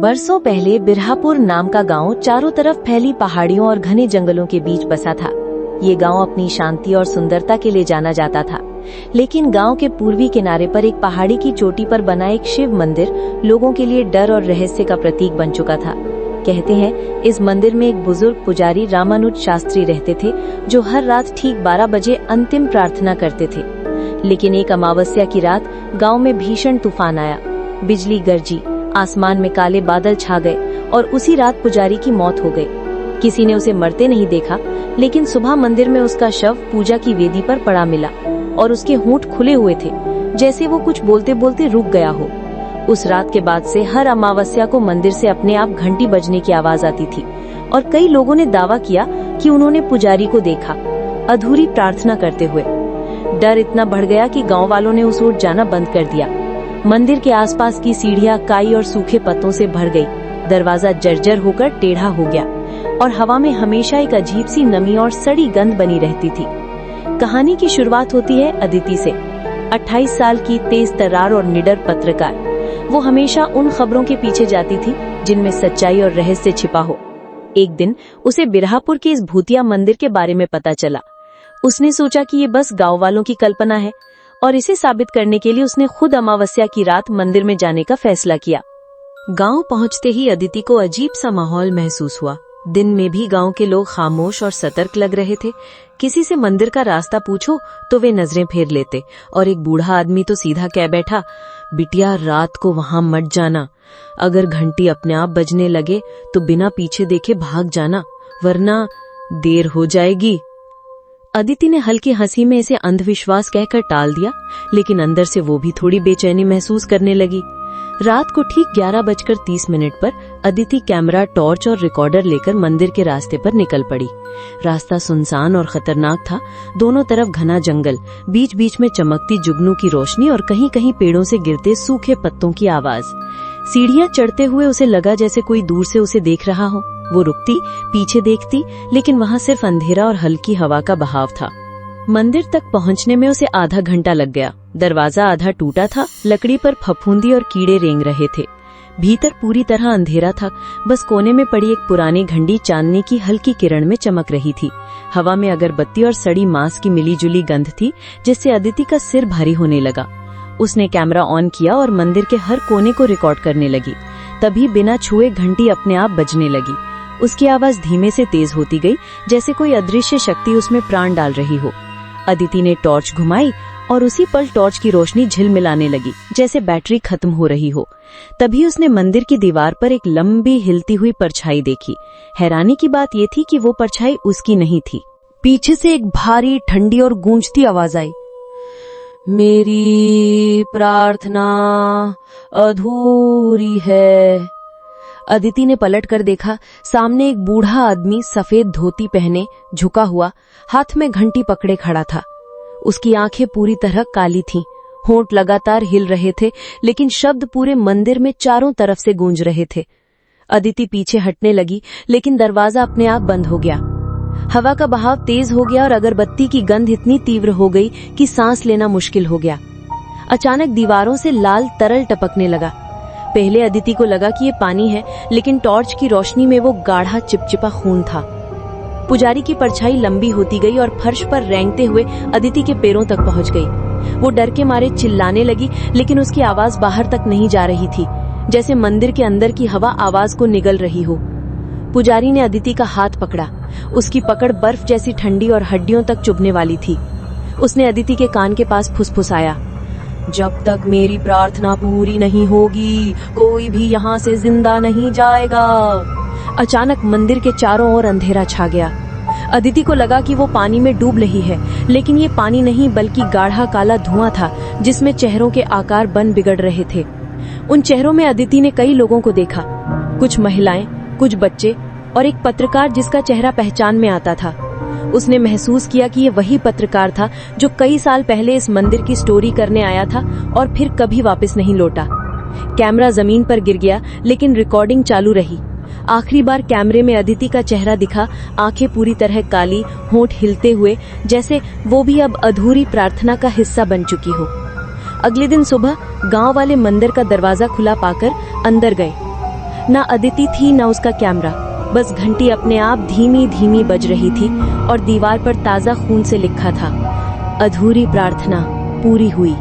बरसों पहले बिरहापुर नाम का गांव चारों तरफ फैली पहाड़ियों और घने जंगलों के बीच बसा था। ये गांव अपनी शांति और सुंदरता के लिए जाना जाता था, लेकिन गांव के पूर्वी किनारे पर एक पहाड़ी की चोटी पर बना एक शिव मंदिर लोगों के लिए डर और रहस्य का प्रतीक बन चुका था। कहते हैं इस मंदिर में एक बुजुर्ग पुजारी रामानुज शास्त्री रहते थे, जो हर रात ठीक 12 बजे अंतिम प्रार्थना करते थे। लेकिन एक अमावस्या की रात गांव में भीषण तूफान आया, बिजली गरजी, आसमान में काले बादल छा गए और उसी रात पुजारी की मौत हो गई। किसी ने उसे मरते नहीं देखा, लेकिन सुबह मंदिर में उसका शव पूजा की वेदी पर पड़ा मिला और उसके होंठ खुले हुए थे, जैसे वो कुछ बोलते बोलते रुक गया हो। उस रात के बाद से हर अमावस्या को मंदिर से अपने आप घंटी बजने की आवाज आती थी और कई लोगों ने दावा किया कि उन्होंने पुजारी को देखा अधूरी प्रार्थना करते हुए। डर इतना बढ़ गया कि गांव वालों ने उस ओर जाना बंद कर दिया। मंदिर के आसपास की सीढ़ियां काई और सूखे पत्तों से भर गई, दरवाजा जर्जर होकर टेढ़ा हो गया और हवा में हमेशा एक अजीब सी नमी और सड़ी गंध बनी रहती थी। कहानी की शुरुआत होती है अदिति से, 28 साल की तेज तर्रार और निडर पत्रकार। वो हमेशा उन खबरों के पीछे जाती थी जिनमें सच्चाई और रहस्य छिपा हो। एक दिन उसे बिरहापुर के इस भूतिया मंदिर के बारे में पता चला। उसने सोचा कि ये बस गांव वालों की कल्पना है और इसे साबित करने के लिए उसने खुद अमावस्या की रात मंदिर में जाने का फैसला किया। गांव पहुंचते ही अदिति को अजीब सा माहौल महसूस हुआ। दिन में भी गांव के लोग खामोश और सतर्क लग रहे थे। किसी से मंदिर का रास्ता पूछो तो वे नजरें फेर लेते और एक बूढ़ा आदमी तो सीधा कह बैठा, बिटिया रात को वहां मत जाना। अगर घंटी अपने आप बजने लगे तो बिना पीछे देखे भाग जाना, वरना देर हो जाएगी। अदिति ने हल्की हंसी में इसे अंधविश्वास कहकर टाल दिया, लेकिन अंदर से वो भी थोड़ी बेचैनी महसूस करने लगी। रात को ठीक 11:30 पर अदिति कैमरा, टॉर्च और रिकॉर्डर लेकर मंदिर के रास्ते पर निकल पड़ी। रास्ता सुनसान और खतरनाक था। दोनों तरफ घना जंगल, बीच बीच में चमकती जुगनू की रोशनी और कहीं कहीं पेड़ों से गिरते सूखे पत्तों की आवाज। सीढ़ियां चढ़ते हुए उसे लगा जैसे कोई दूर से उसे देख रहा हो। वो रुकती, पीछे देखती, लेकिन वहां सिर्फ अंधेरा और हल्की हवा का बहाव था। मंदिर तक पहुंचने में उसे आधा घंटा लग गया। दरवाजा आधा टूटा था, लकड़ी पर फफूंदी और कीड़े रेंग रहे थे। भीतर पूरी तरह अंधेरा था, बस कोने में पड़ी एक पुरानी घंटी चांदनी की हल्की किरण में चमक रही थी। हवा में अगरबत्ती और सड़ी मांस की मिलीजुली गंध थी, जिससे अदिति का सिर भारी होने लगा। उसने कैमरा ऑन किया और मंदिर के हर कोने को रिकॉर्ड करने लगी। तभी बिना छुए घंटी अपने आप बजने लगी। उसकी आवाज धीमे से तेज होती गई, जैसे कोई अदृश्य शक्ति उसमें प्राण डाल रही हो। अदिति ने टॉर्च घुमाई और उसी पल टॉर्च की रोशनी झिलमिलाने लगी, जैसे बैटरी खत्म हो रही हो। तभी उसने मंदिर की दीवार पर एक लंबी हिलती हुई परछाई देखी। हैरानी की बात ये थी कि वो परछाई उसकी नहीं थी। पीछे से एक भारी, ठंडी और गूंजती आवाज आई, मेरी प्रार्थना अधूरी है। अदिति ने पलट कर देखा। सामने एक बूढ़ा आदमी सफेद धोती पहने, झुका हुआ, हाथ में घंटी पकड़े खड़ा था। उसकी आंखें पूरी तरह काली थीं, होंठ लगातार हिल रहे थे, लेकिन शब्द पूरे मंदिर में चारों तरफ से गूंज रहे थे। अदिति पीछे हटने लगी, लेकिन दरवाजा अपने आप बंद हो गया। हवा का बहाव तेज हो गया और अगरबत्ती की गंध इतनी तीव्र हो गई कि सांस लेना मुश्किल हो गया। अचानक दीवारों से लाल तरल टपकने लगा। पहले अदिति को लगा कि ये पानी है, लेकिन टॉर्च की रोशनी में वो गाढ़ा चिपचिपा खून था। पुजारी की परछाई लंबी होती गई और फर्श पर रेंगते हुए अदिति के पैरों तक पहुंच गई। वो डर के मारे चिल्लाने लगी, लेकिन उसकी आवाज बाहर तक नहीं जा रही थी, जैसे मंदिर के अंदर की हवा आवाज को निगल रही हो। पुजारी ने अदिति का हाथ पकड़ा। उसकी पकड़ बर्फ जैसी ठंडी और हड्डियों तक चुभने वाली थी। उसने अदिति के कान के पास फुसफुसाया, जब तक मेरी प्रार्थना पूरी नहीं होगी, कोई भी यहाँ से जिंदा नहीं जाएगा। अचानक मंदिर के चारों ओर अंधेरा छा गया। अदिति को लगा कि वो पानी में डूब रही है, लेकिन ये पानी नहीं बल्कि गाढ़ा काला धुआं था, जिसमें चेहरों के आकार बन बिगड़ रहे थे। उन चेहरों में अदिति ने कई लोगों को देखा, कुछ महिलाएं, कुछ बच्चे और एक पत्रकार जिसका चेहरा पहचान में आता था। उसने महसूस किया कि ये वही पत्रकार था जो कई साल पहले इस मंदिर की स्टोरी करने आया था और फिर कभी वापस नहीं लौटा। कैमरा जमीन पर गिर गया, लेकिन रिकॉर्डिंग चालू रही। आखिरी बार कैमरे में अदिति का चेहरा दिखा, आंखें पूरी तरह काली, होंठ हिलते हुए, जैसे वो भी अब अधूरी प्रार्थना का हिस्सा बन चुकी हो। अगले दिन सुबह गांव वाले मंदिर का दरवाजा खुला पाकर अंदर गए। ना अदिति थी ना उसका कैमरा, बस घंटी अपने आप धीमी धीमी बज रही थी और दीवार पर ताज़ा खून से लिखा था, अधूरी प्रार्थना पूरी हुई।